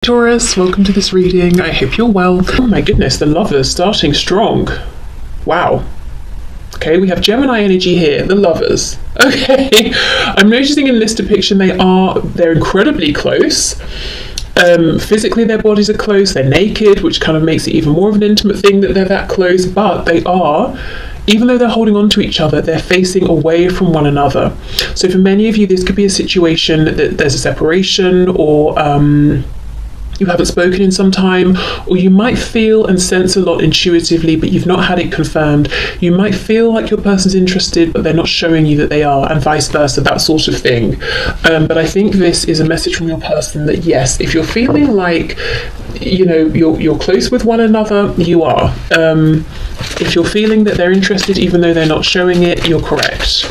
Taurus, welcome to this reading. I hope you're well. Oh my goodness, the lovers starting strong. Wow. Okay, we have Gemini energy here, the lovers. Okay, I'm noticing in this depiction they're incredibly close. Physically their bodies are close, they're naked, which kind of makes it even more of an intimate thing that they're that close, but they are, even though they're holding on to each other, they're facing away from one another. So for many of you, this could be a situation that there's a separation, or you haven't spoken in some time, or you might feel and sense a lot intuitively, but you've not had it confirmed. You might feel like your person's interested, but they're not showing you that they are, and vice versa, that sort of thing. But I think this is a message from your person that yes, if you're feeling like, you know, you're close with one another, you are. If you're feeling that they're interested, even though they're not showing it, you're correct.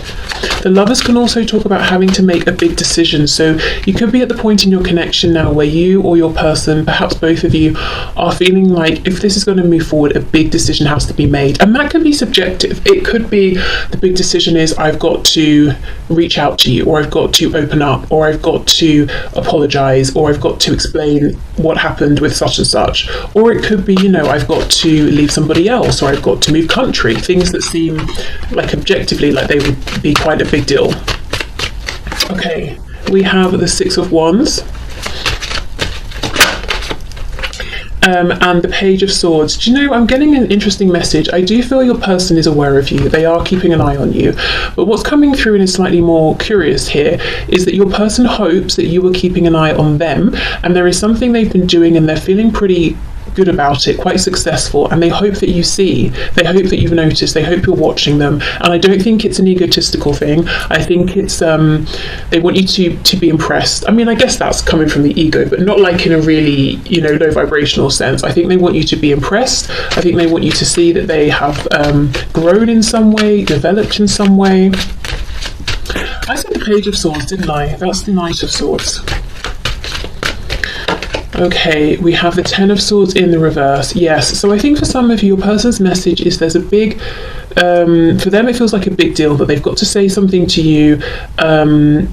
The lovers can also talk about having to make a big decision. So you could be at the point in your connection now where you or your person, perhaps both of you, are feeling like if this is going to move forward, a big decision has to be made. And that can be subjective. It could be the big decision is I've got to reach out to you, or I've got to open up, or I've got to apologize, or I've got to explain what happened with such and such. Or it could be, you know, I've got to leave somebody else, or I've got to move country. Things that seem like objectively like they would be quite a big deal. Okay, we have the Six of Wands and the Page of Swords. Do you know, I'm getting an interesting message. I do feel your person is aware of you. They are keeping an eye on you. But what's coming through and is slightly more curious here is that your person hopes that you are keeping an eye on them, and there is something they've been doing and they're feeling pretty good about it, quite successful, and they hope that you see, they hope that you've noticed, they hope you're watching them. And I don't think it's an egotistical thing. I think it's they want you to be impressed. I mean, I guess that's coming from the ego, but not like in a really, you know, low vibrational sense. I think they want you to be impressed. I think they want you to see that they have grown in some way, developed in some way. I said the Page of Swords, didn't I? That's the Knight of Swords. Okay, we have the Ten of Swords in the reverse. Yes, so I think for some of you, your person's message is there's a big, for them it feels like a big deal that they've got to say something to you, and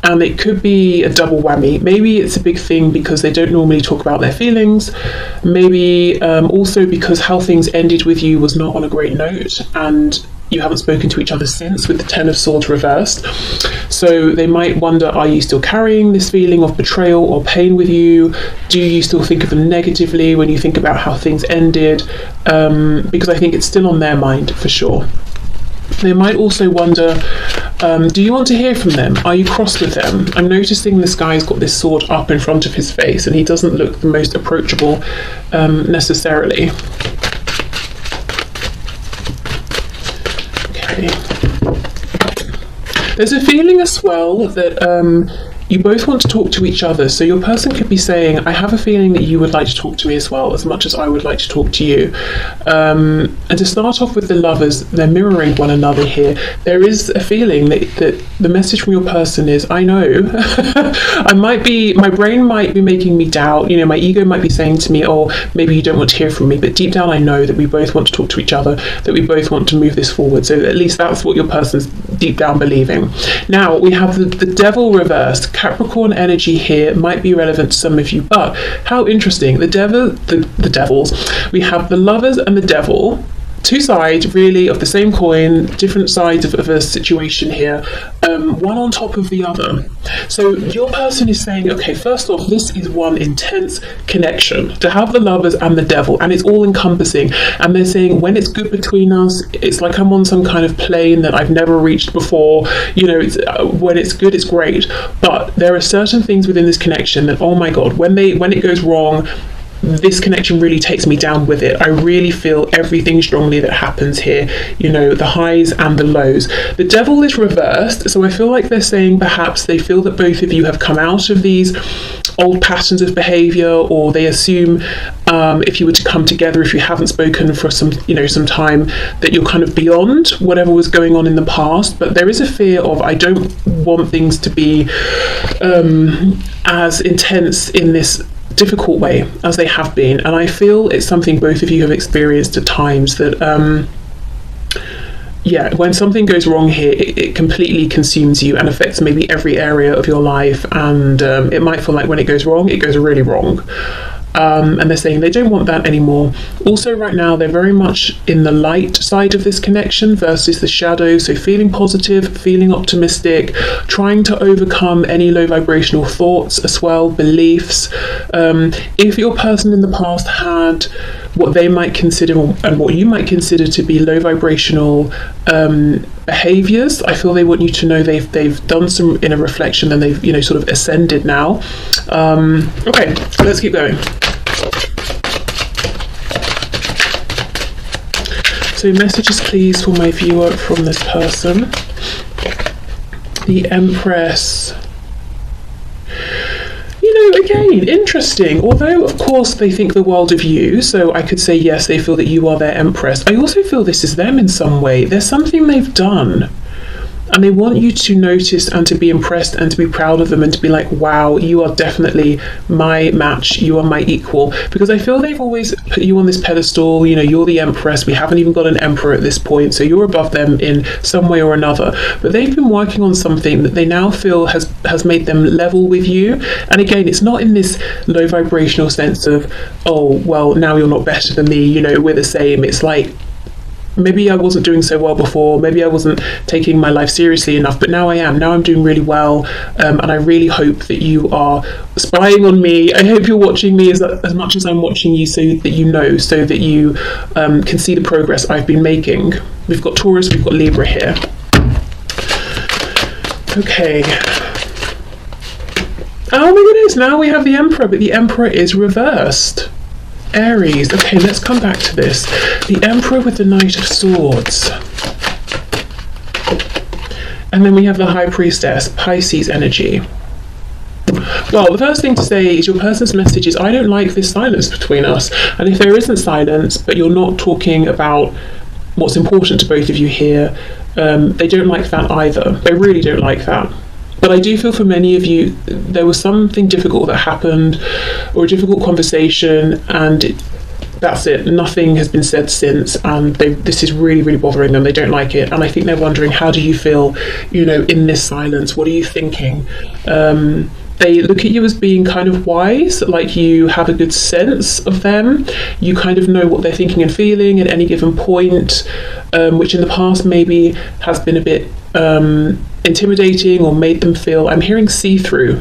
it could be a double whammy. Maybe it's a big thing because they don't normally talk about their feelings. Maybe also because how things ended with you was not on a great note, and you haven't spoken to each other since, with the Ten of Swords reversed. So they might wonder, are you still carrying this feeling of betrayal or pain with you? Do you still think of them negatively when you think about how things ended? Because I think it's still on their mind for sure. They might also wonder, do you want to hear from them? Are you cross with them? I'm noticing this guy's got this sword up in front of his face and he doesn't look the most approachable necessarily. There's a feeling as well that you both want to talk to each other. So your person could be saying, I have a feeling that you would like to talk to me as well, as much as I would like to talk to you. And to start off with the lovers, they're mirroring one another here. There is a feeling that the message from your person is, I know, my brain might be making me doubt, you know, my ego might be saying to me, oh, maybe you don't want to hear from me, but deep down I know that we both want to talk to each other, that we both want to move this forward. So at least that's what your person's deep down believing. Now we have the Devil reversed. Capricorn energy here might be relevant to some of you, but how interesting. The devils, we have the lovers and the devil, two sides really of the same coin, different sides of a situation here, one on top of the other. So your person is saying, okay, first off, this is one intense connection to have the lovers and the devil, and it's all encompassing. And they're saying, when it's good between us, it's like I'm on some kind of plane that I've never reached before. You know, when it's good, it's great. But there are certain things within this connection that, oh my God, when it goes wrong, this connection really takes me down with it. I really feel everything strongly that happens here, you know, the highs and the lows. The devil is reversed, so I feel like they're saying perhaps they feel that both of you have come out of these old patterns of behavior, or they assume if you were to come together, if you haven't spoken for some time, that you're kind of beyond whatever was going on in the past. But there is a fear of, I don't want things to be as intense in this difficult way as they have been, and I feel it's something both of you have experienced at times, that yeah, when something goes wrong here, it completely consumes you and affects maybe every area of your life, and it might feel like when it goes wrong, it goes really wrong. And they're saying they don't want that anymore. Also, right now, they're very much in the light side of this connection versus the shadow. So feeling positive, feeling optimistic, trying to overcome any low vibrational thoughts as well, beliefs. If your person in the past had what they might consider and what you might consider to be low vibrational behaviors, I feel they want you to know they've done some inner reflection and they've, you know, sort of ascended now. Okay, let's keep going. So messages please for my viewer from this person. The Empress. You know, again, interesting. Although, of course, they think the world of you, so I could say, yes, they feel that you are their Empress. I also feel this is them in some way. There's something they've done, and they want you to notice and to be impressed and to be proud of them and to be like, wow, you are definitely my match, you are my equal. Because I feel they've always put you on this pedestal, you know, you're the Empress, we haven't even got an Emperor at this point, so you're above them in some way or another. But they've been working on something that they now feel has made them level with you. And again, it's not in this low vibrational sense of, oh, well, now you're not better than me, you know, we're the same. It's like, maybe I wasn't doing so well before, maybe I wasn't taking my life seriously enough, but now I am. Now I'm doing really well, and I really hope that you are spying on me. I hope you're watching me as much as I'm watching you, so that you know, so that you can see the progress I've been making. We've got Taurus, we've got Libra here. Okay. Oh my goodness, now we have the Emperor, but the Emperor is reversed. Aries. Okay, let's come back to this. The Emperor with the Knight of Swords. And then we have the High Priestess, Pisces energy. Well, the first thing to say is your person's message is, I don't like this silence between us. And if there isn't silence, but you're not talking about what's important to both of you here, they don't like that either. They really don't like that. But I do feel for many of you, there was something difficult that happened, or a difficult conversation, and that's it. Nothing has been said since, and this is really, really bothering them. They don't like it, and I think they're wondering, how do you feel, you know, in this silence? What are you thinking? They look at you as being kind of wise, like you have a good sense of them. You kind of know what they're thinking and feeling at any given point, which in the past maybe has been a bit intimidating or made them feel, I'm hearing see-through,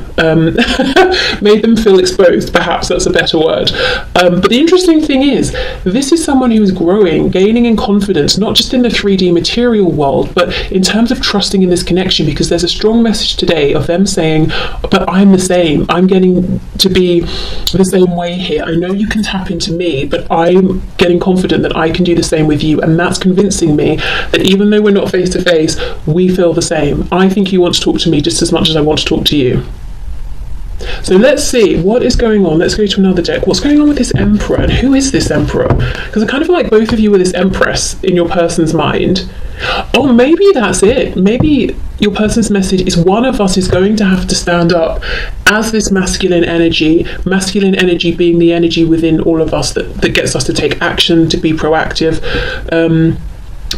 made them feel exposed, perhaps that's a better word. But the interesting thing is, this is someone who is growing, gaining in confidence, not just in the 3D material world, but in terms of trusting in this connection, because there's a strong message today of them saying, but I'm the same, I'm getting to be the same way here. I know you can tap into me, but I'm getting confident that I can do the same with you, and that's convincing me that even though we're not face to face, we feel the same. I think you want to talk to me just as much as I want to talk to you. So let's see what is going on. Let's go to another deck. What's going on with this Emperor, and who is this Emperor? Because I kind of feel like both of you are this Empress in your person's mind. Oh, maybe that's it. Maybe your person's message is, one of us is going to have to stand up as this masculine energy being the energy within all of us that gets us to take action, to be proactive.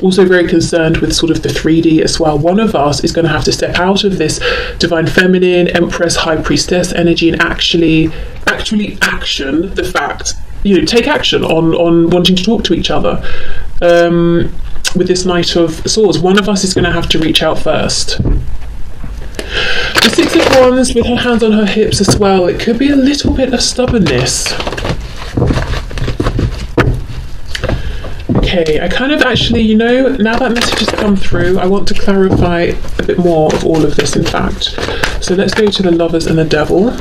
Also very concerned with sort of the 3D as well. One of us is going to have to step out of this divine feminine, Empress, High Priestess energy and actually action the fact, you know, take action on wanting to talk to each other. With this Knight of Swords, one of us is going to have to reach out first. The Six of Wands with her hands on her hips as well. It could be a little bit of stubbornness. Okay, I kind of actually, you know, now that message has come through, I want to clarify a bit more of all of this, in fact. So let's go to the Lovers and the Devil.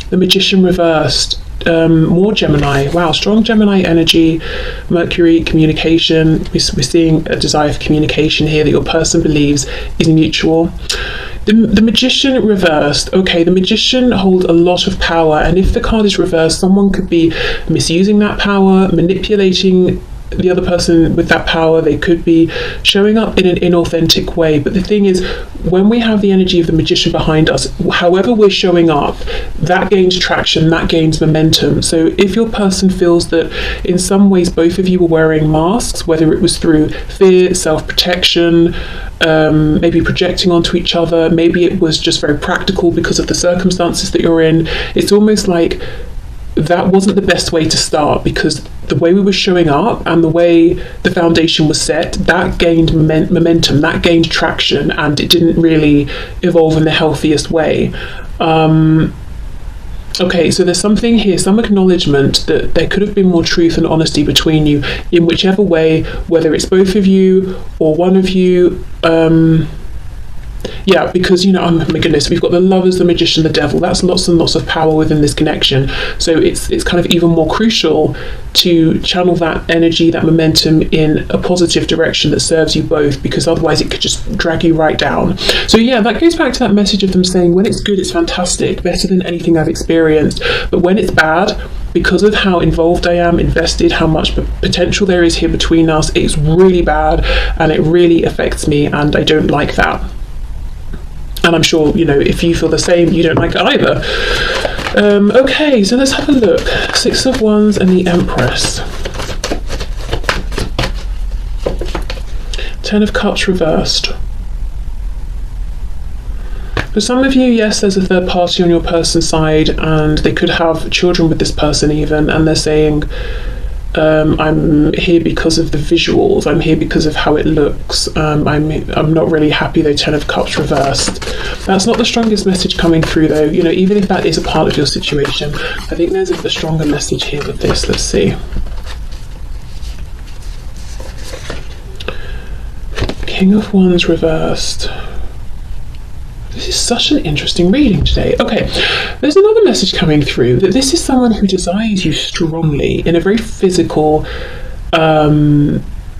The Magician reversed. More Gemini. Wow, strong Gemini energy. Mercury, communication. We're seeing a desire for communication here that your person believes is mutual. The Magician reversed. Okay, the Magician holds a lot of power, and if the card is reversed, someone could be misusing that power, manipulating the other person with that power, they could be showing up in an inauthentic way. But the thing is, when we have the energy of the magician behind us, however we're showing up, that gains traction, that gains momentum. So if your person feels that in some ways both of you were wearing masks, whether it was through fear, self-protection, maybe projecting onto each other, maybe it was just very practical because of the circumstances that you're in, it's almost like that wasn't the best way to start, because the way we were showing up and the way the foundation was set, that gained momentum, that gained traction, and it didn't really evolve in the healthiest way. Okay, so there's something here, some acknowledgement that there could have been more truth and honesty between you in whichever way, whether it's both of you or one of you. Yeah, because, oh my goodness, we've got the Lovers, the Magician, the Devil. That's lots and lots of power within this connection. So it's kind of even more crucial to channel that energy, that momentum in a positive direction that serves you both, because otherwise it could just drag you right down. So yeah, that goes back to that message of them saying, when it's good, it's fantastic, better than anything I've experienced. But when it's bad, because of how involved I am, invested, how much potential there is here between us, it's really bad and it really affects me, and I don't like that. And I'm sure, if you feel the same, you don't like it either. Okay, so let's have a look. 6 of Wands and the Empress. 10 of Cups reversed. For some of you, yes, there's a third party on your person's side, and they could have children with this person even, and they're saying, I'm here because of the visuals, I'm here because of how it looks, I'm not really happy though. 10 of Cups reversed. That's not the strongest message coming through though, even if that is a part of your situation. I think there's a stronger message here with this. Let's see. King of Wands reversed. This is such an interesting reading today. Okay, there's another message coming through that this is someone who desires you strongly in a very physical,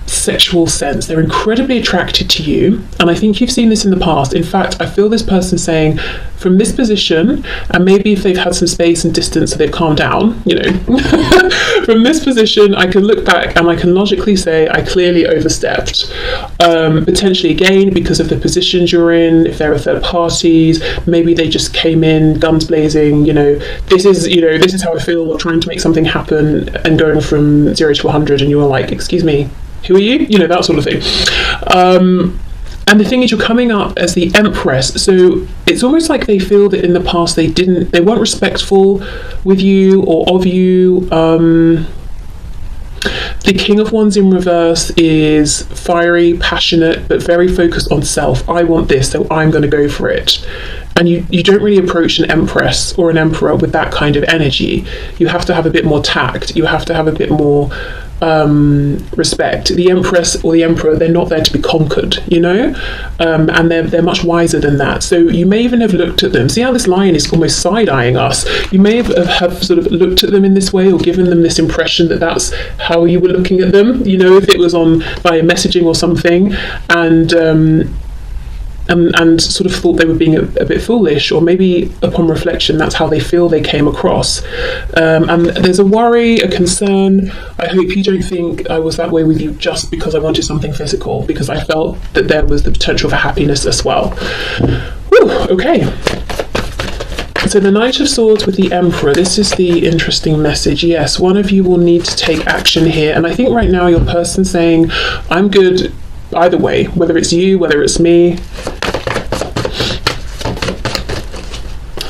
sexual sense. They're incredibly attracted to you, and I think you've seen this in the past. In fact, I feel this person saying, from this position, and maybe if they've had some space and distance so they've calmed down, from this position I can look back and I can logically say I clearly overstepped, potentially again because of the positions you're in. If there are third parties, maybe they just came in guns blazing, this is how I feel, trying to make something happen and going from 0 to 100, and you were like, excuse me, who are you? That sort of thing. And the thing is, you're coming up as the Empress, so it's almost like they feel that in the past they weren't respectful with you or of you. The King of Wands in reverse is fiery, passionate, but very focused on self. I want this, so I'm going to go for it. And you don't really approach an Empress or an Emperor with that kind of energy. You have to have a bit more tact. You have to have a bit more respect. The Empress or the Emperor, they're not there to be conquered, and they're much wiser than that. So you may even have looked at them. See how this lion is almost side-eyeing us? You may have sort of looked at them in this way, or given them this impression that that's how you were looking at them, if it was on via messaging or something, and sort of thought they were being a bit foolish, or maybe upon reflection that's how they feel they came across. And there's a worry, a concern. I hope you don't think I was that way with you just because I wanted something physical, because I felt that there was the potential for happiness as well. Whew, okay. So the Knight of Swords with the Emperor, this is the interesting message. Yes, one of you will need to take action here, and I think right now your person's saying, I'm good either way, whether it's you, whether it's me.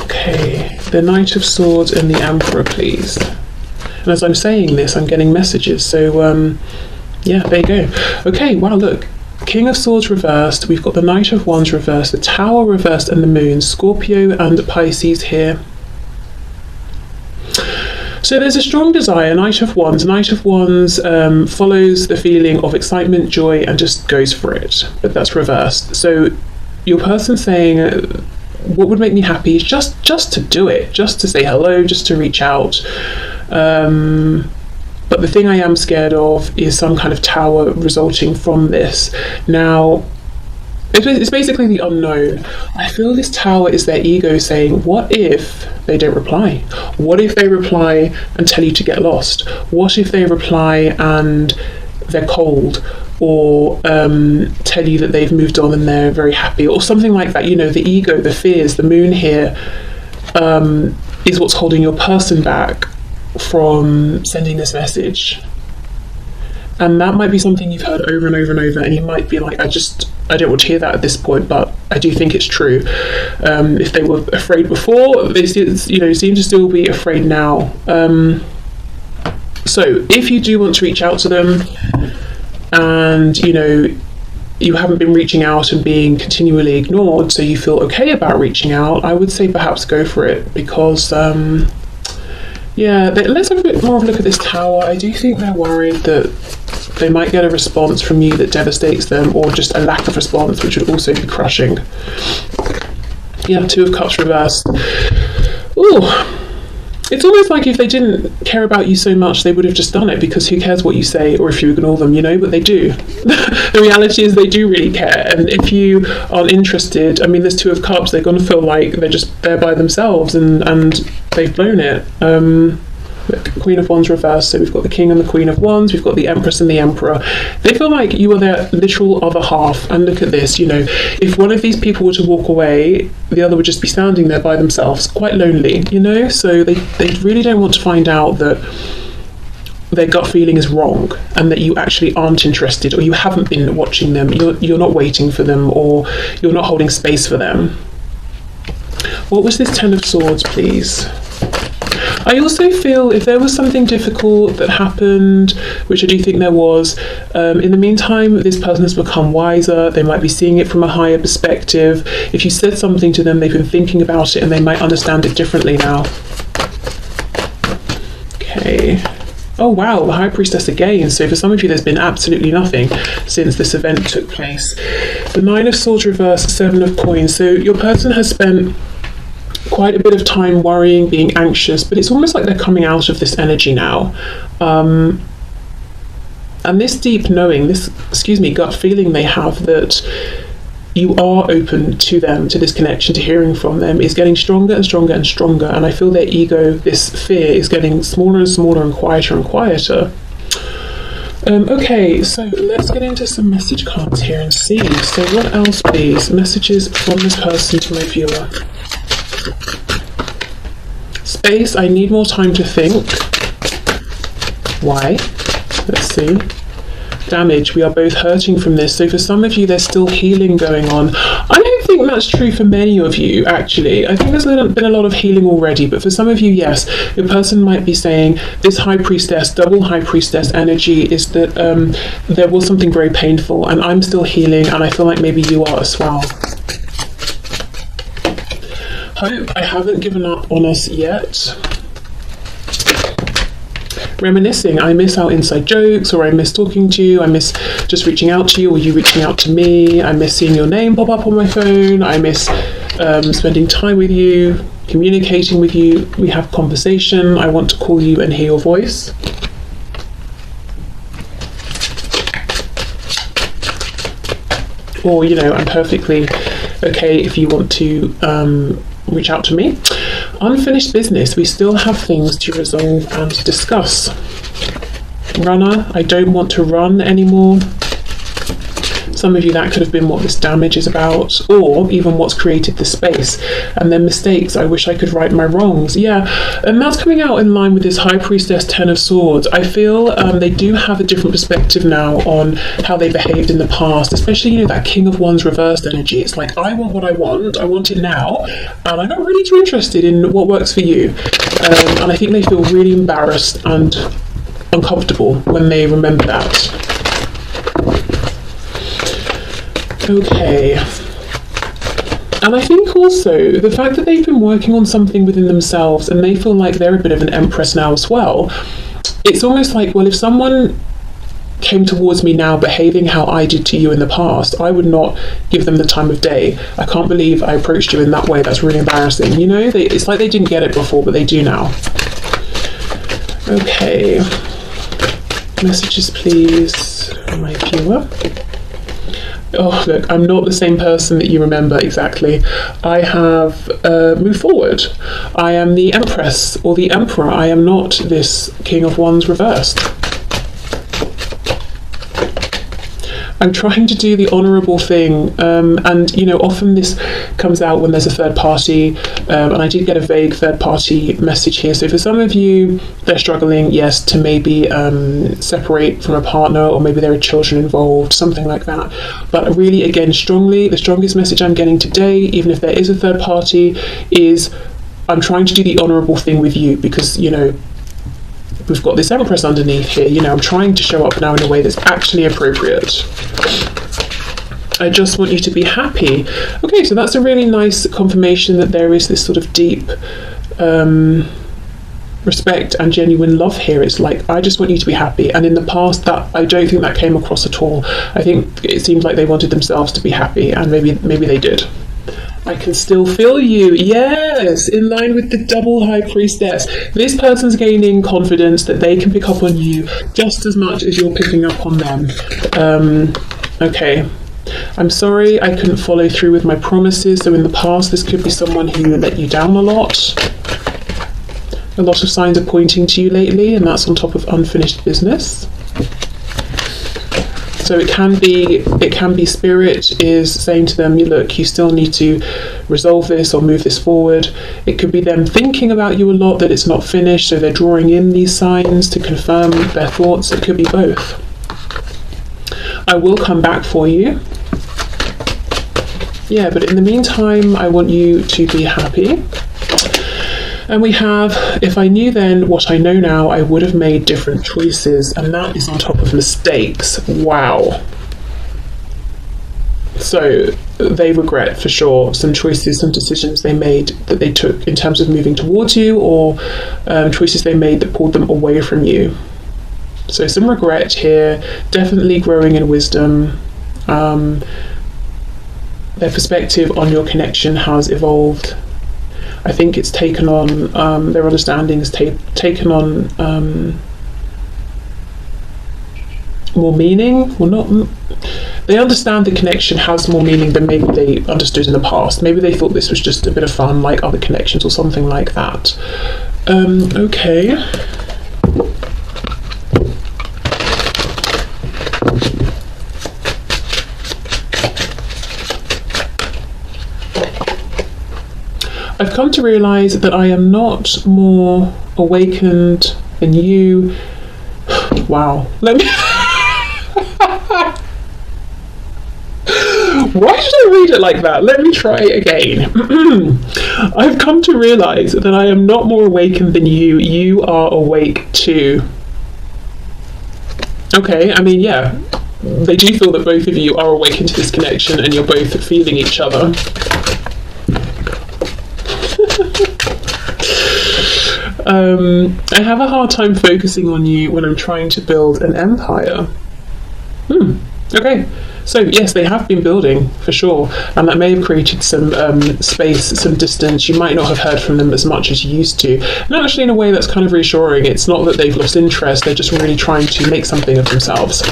Okay, the Knight of Swords and the Emperor, please. And as I'm saying this, I'm getting messages, so yeah, there you go. Okay, wow, look, King of Swords reversed, we've got the Knight of Wands reversed, the Tower reversed, and the Moon. Scorpio and Pisces here. So there's a strong desire. Knight of Wands. Knight of Wands follows the feeling of excitement, joy, and just goes for it. But that's reversed. So your person saying, what would make me happy is just to do it, just to say hello, just to reach out. But the thing I am scared of is some kind of tower resulting from this. Now, it's basically the unknown. I feel this tower is their ego saying, what if they don't reply? What if they reply and tell you to get lost? What if they reply and they're cold, or tell you that they've moved on and they're very happy, or something like that. You know, the ego, the fears, the moon here is what's holding your person back from sending this message. And that might be something you've heard over and over and over, and you might be like, I don't want to hear that at this point, but I do think it's true. If they were afraid before, they seem to still be afraid now. So if you do want to reach out to them, and you haven't been reaching out and being continually ignored, so you feel okay about reaching out, I would say perhaps go for it, because let's have a bit more of a look at this Tower. I do think they're worried that they might get a response from you that devastates them, or just a lack of response, which would also be crushing. Yeah, Two of Cups reversed. Ooh. It's almost like if they didn't care about you so much, they would have just done it, because who cares what you say or if you ignore them, but they do. The reality is they do really care. And if you aren't interested, I mean, there's Two of Cups, they're going to feel like they're just there by themselves and they've blown it. Queen of Wands reversed, so we've got the King and the Queen of Wands, we've got the Empress and the Emperor. They feel like you are their literal other half, and look at this, if one of these people were to walk away, the other would just be standing there by themselves, quite lonely, so they really don't want to find out that their gut feeling is wrong, and that you actually aren't interested, or you haven't been watching them, you're not waiting for them, or you're not holding space for them. What was this Ten of Swords, please? I also feel if there was something difficult that happened, which I do think there was, in the meantime, this person has become wiser. They might be seeing it from a higher perspective. If you said something to them, they've been thinking about it and they might understand it differently now. Okay. Oh wow, the High Priestess again. So for some of you, there's been absolutely nothing since this event took place. The Nine of Swords reversed, Seven of Coins. So your person has spent quite a bit of time worrying, being anxious, but it's almost like they're coming out of this energy now. And this deep knowing, this gut feeling they have that you are open to them, to this connection, to hearing from them, is getting stronger and stronger and stronger. And I feel their ego, this fear, is getting smaller and smaller and quieter and quieter. Okay, so let's get into some message cards here and see. So what else, please? Messages from this person to my viewer. Space, I need more time to think. Why? Let's see. Damage, we are both hurting from this. So for some of you, there's still healing going on. I don't think that's true for many of you, actually. I think there's been a lot of healing already, but for some of you, yes, your person might be saying this High Priestess, double High Priestess energy is that there was something very painful, and I'm still healing, and I feel like maybe you are as well. Hope, I haven't given up on us yet. Reminiscing, I miss our inside jokes, or I miss talking to you, I miss just reaching out to you, or you reaching out to me, I miss seeing your name pop up on my phone, I miss spending time with you, communicating with you, we have conversation, I want to call you and hear your voice. Or, I'm perfectly okay if you want to reach out to me. Unfinished business, we still have things to resolve and discuss. Runner, I don't want to run anymore. Some of you, that could have been what this damage is about, or even what's created the space. And then mistakes, I wish I could right my wrongs. Yeah, and that's coming out in line with this High Priestess, Ten of Swords. I feel they do have a different perspective now on how they behaved in the past, especially, that King of Wands reversed energy. It's like, I want what I want it now, and I'm not really too interested in what works for you. And I think they feel really embarrassed and uncomfortable when they remember that. Okay, and I think also the fact that they've been working on something within themselves and they feel like they're a bit of an empress now as well, it's almost like, well, if someone came towards me now behaving how I did to you in the past, I would not give them the time of day. I can't believe I approached you in that way, that's really embarrassing. It's like they didn't get it before, but they do now. Okay, messages please from my viewer. Oh, look, I'm not the same person that you remember exactly. I have moved forward. I am the Empress or the Emperor. I am not this King of Wands reversed. I'm trying to do the honourable thing, and you know, often this comes out when there's a third party, and I did get a vague third party message here. So for some of you, they're struggling, yes, to maybe separate from a partner, or maybe there are children involved, something like that. But really, again, the strongest message I'm getting today, even if there is a third party, is I'm trying to do the honourable thing with you, because, you know, we've got this Empress underneath here. You know, I'm trying to show up now in a way that's actually appropriate. I just want you to be happy. Okay, so that's a really nice confirmation that there is this sort of deep respect and genuine love here. It's like, I just want you to be happy. And in the past, that I don't think that came across at all. I think it seemed like they wanted themselves to be happy, and maybe they did. I can still feel you. Yes, in line with the double high priestess. This person's gaining confidence that they can pick up on you just as much as you're picking up on them. Okay. I'm sorry I couldn't follow through with my promises. So in the past, this could be someone who let you down a lot. A lot of signs are pointing to you lately, and that's on top of unfinished business. So it can be spirit is saying to them, look, you still need to resolve this or move this forward. It could be them thinking about you a lot, that it's not finished, so they're drawing in these signs to confirm their thoughts. It could be both. I will come back for you. Yeah, but in the meantime, I want you to be happy. And we have, if I knew then what I know now, I would have made different choices. And that is on top of mistakes. Wow. So they regret, for sure, some choices, some decisions they made that they took in terms of moving towards you, or choices they made that pulled them away from you. So some regret here, definitely growing in wisdom. Their perspective on your connection has evolved. I think it's taken on, their understanding has taken on more meaning. Well, not. They understand the connection has more meaning than maybe they understood in the past. Maybe they thought this was just a bit of fun, like other connections or something like that. Okay. I've come to realise that I am not more awakened than you. Wow. Let me... Why did I read it like that? Let me try again. I've come to realise that I am not more awakened than you. You are awake too. Okay, I mean, yeah. They do feel that both of you are awakened to this connection, and you're both feeling each other. I have a hard time focusing on you when I'm trying to build an empire. Okay, so yes, they have been building, for sure, and that may have created some space, some distance. You might not have heard from them as much as you used to, and actually in a way that's kind of reassuring. It's not that they've lost interest, they're just really trying to make something of themselves.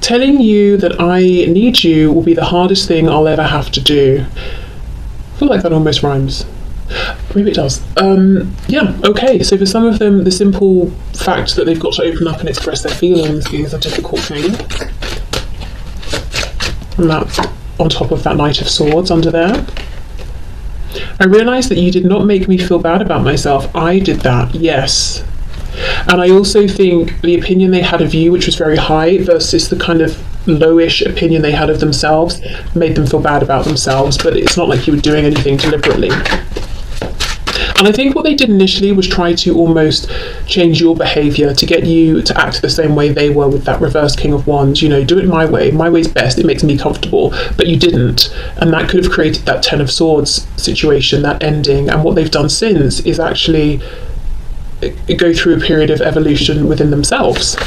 Telling you that I need you will be the hardest thing I'll ever have to do. I feel like that almost rhymes. Maybe it does. Yeah, okay. So for some of them, the simple fact that they've got to open up and express their feelings is a difficult thing. And that's on top of that Knight of Swords under there. I realised that you did not make me feel bad about myself. I did that, yes. And I also think the opinion they had of you, which was very high, versus the kind of lowish opinion they had of themselves, made them feel bad about themselves, but it's not like you were doing anything deliberately. And I think what they did initially was try to almost change your behaviour to get you to act the same way they were with that reverse King of Wands. You know, do it my way. My way's best. It makes me comfortable. But you didn't. And that could have created that Ten of Swords situation, that ending. And what they've done since is actually go through a period of evolution within themselves,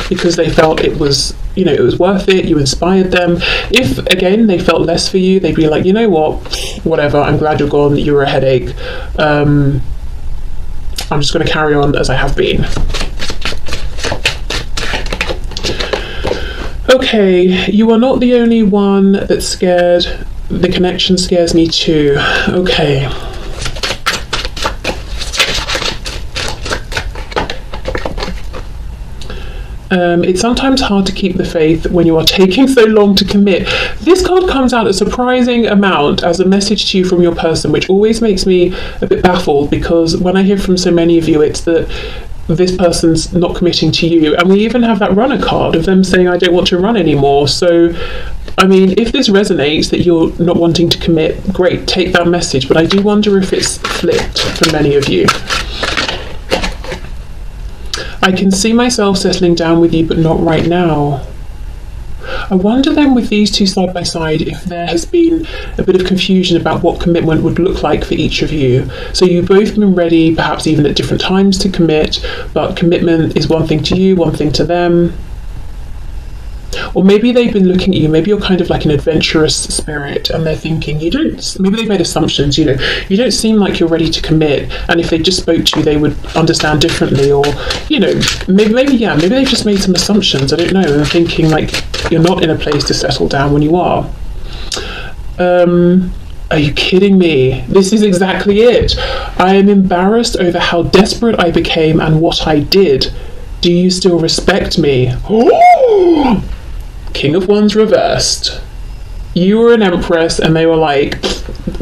because they felt it was, you know, it was worth it. You inspired them. If again they felt less for you, they'd be like, you know what, whatever, I'm glad you're gone, you were a headache, I'm just going to carry on as I have been. Okay, you are not the only one that's scared. The connection scares me too. Okay. It's sometimes hard to keep the faith when you are taking so long to commit. This card comes out a surprising amount as a message to you from your person, which always makes me a bit baffled, because when I hear from so many of you, it's that this person's not committing to you. And we even have that runner card of them saying, I don't want to run anymore. So, I mean, if this resonates that you're not wanting to commit, great, take that message. But I do wonder if it's flipped for many of you. I can see myself settling down with you, but not right now. I wonder then, with these two side by side, if there has been a bit of confusion about what commitment would look like for each of you. So you've both been ready, perhaps even at different times, to commit, but commitment is one thing to you, one thing to them. Or maybe they've been looking at you, maybe you're kind of like an adventurous spirit, and they're thinking, maybe they've made assumptions, you don't seem like you're ready to commit, and if they just spoke to you, they would understand differently, or, maybe they've just made some assumptions, I don't know, and they're thinking like you're not in a place to settle down when you are. Are you kidding me? This is exactly it. I am embarrassed over how desperate I became and what I did. Do you still respect me? Oh! King of Wands reversed. You were an empress and they were like,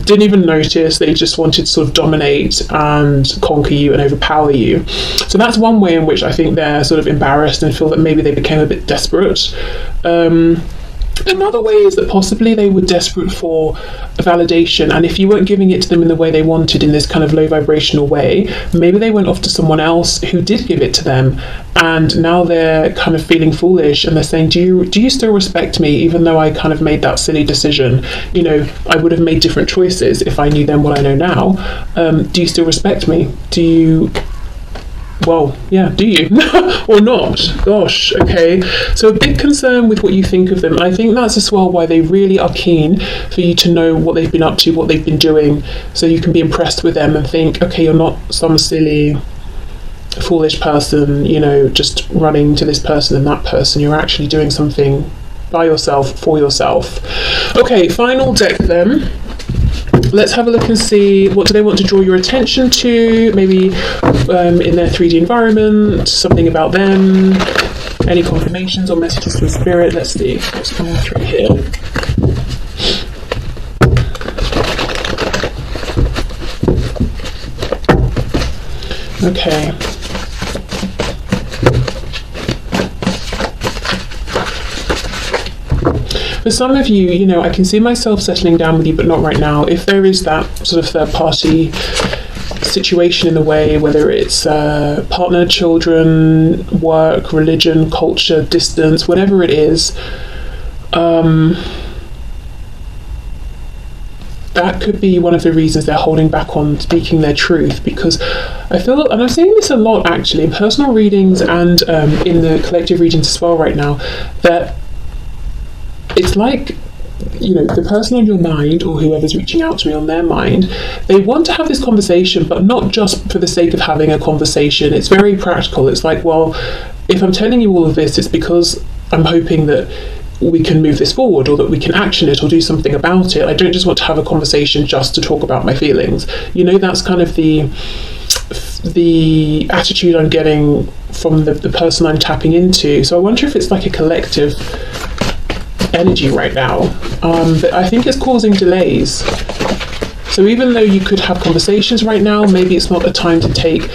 didn't even notice. They just wanted to sort of dominate and conquer you and overpower you. So that's one way in which I think they're sort of embarrassed and feel that maybe they became a bit desperate. Another way is that possibly they were desperate for validation, and if you weren't giving it to them in the way they wanted, in this kind of low vibrational way, maybe they went off to someone else who did give it to them, and now they're kind of feeling foolish, and they're saying, do you still respect me, even though I kind of made that silly decision? I would have made different choices if I knew then what I know now. Do you still respect me? Do you or not? Gosh, okay. So a big concern with what you think of them. I think that's as well why they really are keen for you to know what they've been up to, what they've been doing, so you can be impressed with them and think, okay, you're not some silly, foolish person, just running to this person and that person. You're actually doing something by yourself, for yourself. Okay, final deck then. Let's have a look and see, what do they want to draw your attention to? Maybe in their 3D environment, something about them, any confirmations or messages from spirit. Let's see what's coming through here. Okay. For some of you, I can see myself settling down with you, but not right now. If there is that sort of third-party situation in the way, whether it's partner, children, work, religion, culture, distance, whatever it is, that could be one of the reasons they're holding back on speaking their truth, because I feel, and I'm seeing this a lot actually in personal readings and in the collective readings as well right now, that it's like, the person on your mind, or whoever's reaching out to me on their mind, they want to have this conversation, but not just for the sake of having a conversation. It's very practical. It's like, well, if I'm telling you all of this, it's because I'm hoping that we can move this forward, or that we can action it or do something about it. I don't just want to have a conversation just to talk about my feelings. That's kind of the attitude I'm getting from the person I'm tapping into. So I wonder if it's like a collective energy right now, but I think it's causing delays. So even though you could have conversations right now, maybe it's not the time to take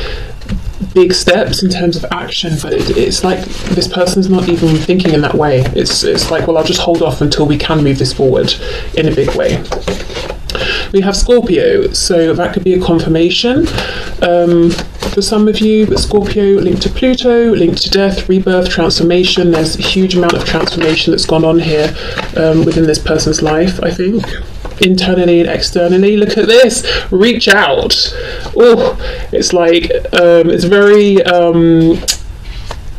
big steps in terms of action, but it's like this person's not even thinking in that way. It's like, well, I'll just hold off until we can move this forward in a big way. We have Scorpio, so that could be a confirmation for some of you, but Scorpio linked to Pluto, linked to death, rebirth, transformation. There's a huge amount of transformation that's gone on here within this person's life, I think, internally and externally. Look at this, reach out. Oh, it's like, it's very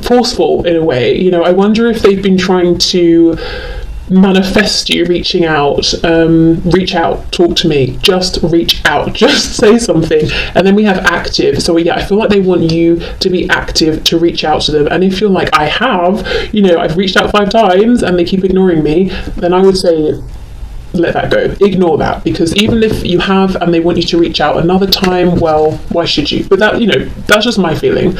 forceful in a way. I wonder if they've been trying to manifest you reaching out. Reach out, talk to me, just reach out, just say something. And then we have active. So I feel like they want you to be active, to reach out to them. And if you're like, I've reached out 5 times and they keep ignoring me, then I would say, let that go, ignore that, because even if you have and they want you to reach out another time, well, why should you? But that, that's just my feeling.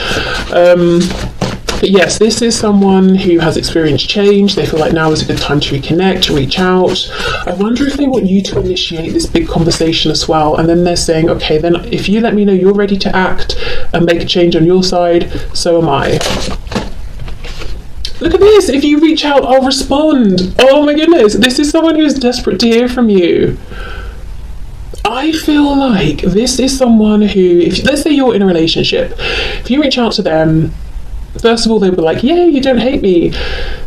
But yes, this is someone who has experienced change. They feel like now is a good time to reconnect, to reach out. I wonder if they want you to initiate this big conversation as well. And then they're saying, okay, then if you let me know you're ready to act and make a change on your side, so am I. Look at this. If you reach out, I'll respond. Oh my goodness. This is someone who's desperate to hear from you. I feel like this is someone who, if let's say you're in a relationship, if you reach out to them, first of all, they'll be like, yeah, you don't hate me.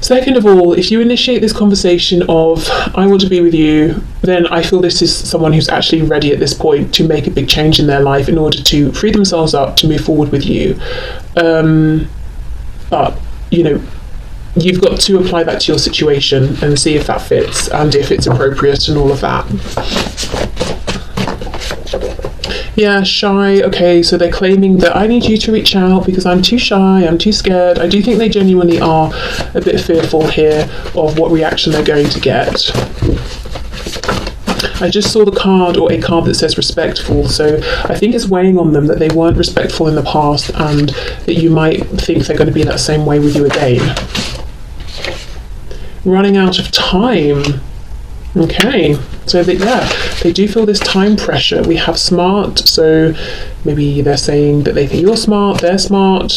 Second of all, if you initiate this conversation of, I want to be with you, then I feel this is someone who's actually ready at this point to make a big change in their life in order to free themselves up to move forward with you. But, you know, you've got to apply that to your situation and see if that fits and if it's appropriate and all of that. Yeah, shy. Okay, so they're claiming that I need you to reach out because I'm too shy, I'm too scared. I do think they genuinely are a bit fearful here of what reaction they're going to get. I just saw the card, or a card that says respectful, so I think it's weighing on them that they weren't respectful in the past and that you might think they're going to be that same way with you again. Running out of time. Okay, so that, yeah, they do feel this time pressure. We have smart, so maybe they're saying that they think you're smart, they're smart.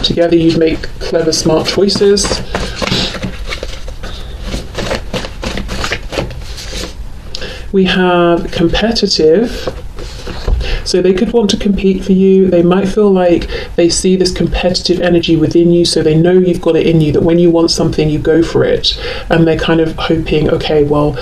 Together you'd make clever, smart choices. We have competitive. So they could want to compete for you. They might feel like they see this competitive energy within you, so they know you've got it in you, that when you want something, you go for it. And they're kind of hoping, okay, well,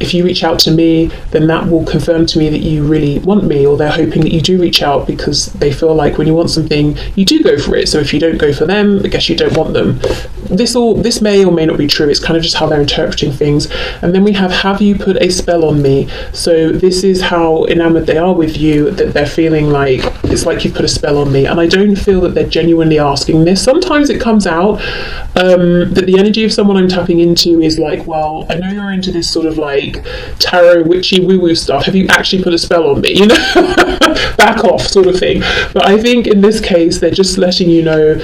if you reach out to me, then that will confirm to me that you really want me, or they're hoping that you do reach out because they feel like when you want something, you do go for it. So if you don't go for them, I guess you don't want them. This may or may not be true. It's kind of just how they're interpreting things. And then we have you put a spell on me. So this is how enamored they are with you, that they're feeling like it's like you've put a spell on me. And I don't feel that they're genuinely asking this. Sometimes it comes out that the energy of someone I'm tapping into is like, well, I know you're into this sort of like tarot witchy woo-woo stuff. Have you actually put a spell on me? You know, back off sort of thing. But I think in this case, they're just letting you know,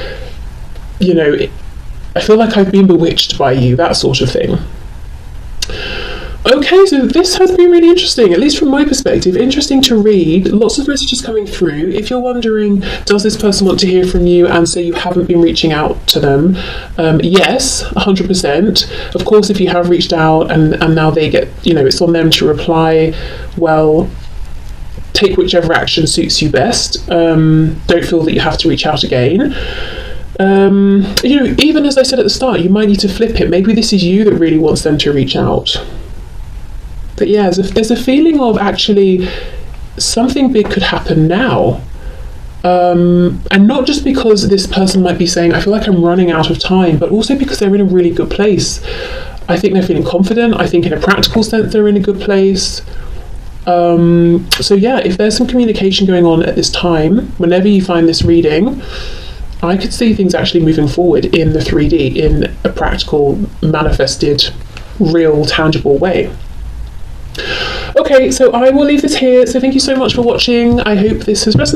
I feel like I've been bewitched by you, that sort of thing. Okay, so this has been really interesting, at least from my perspective. Interesting to read, lots of messages coming through. If you're wondering, does this person want to hear from you and say you haven't been reaching out to them? Yes, 100%. Of course, if you have reached out and now they get, it's on them to reply, well, take whichever action suits you best. Don't feel that you have to reach out again. Even as I said at the start, you might need to flip it. Maybe this is you that really wants them to reach out. But yeah, there's a feeling of actually something big could happen now. And not just because this person might be saying, I feel like I'm running out of time, but also because they're in a really good place. I think they're feeling confident. I think in a practical sense, they're in a good place. So yeah, if there's some communication going on at this time, whenever you find this reading, I could see things actually moving forward in the 3D, in a practical, manifested, real, tangible way. Okay, so I will leave this here. So thank you so much for watching. I hope this has resonated.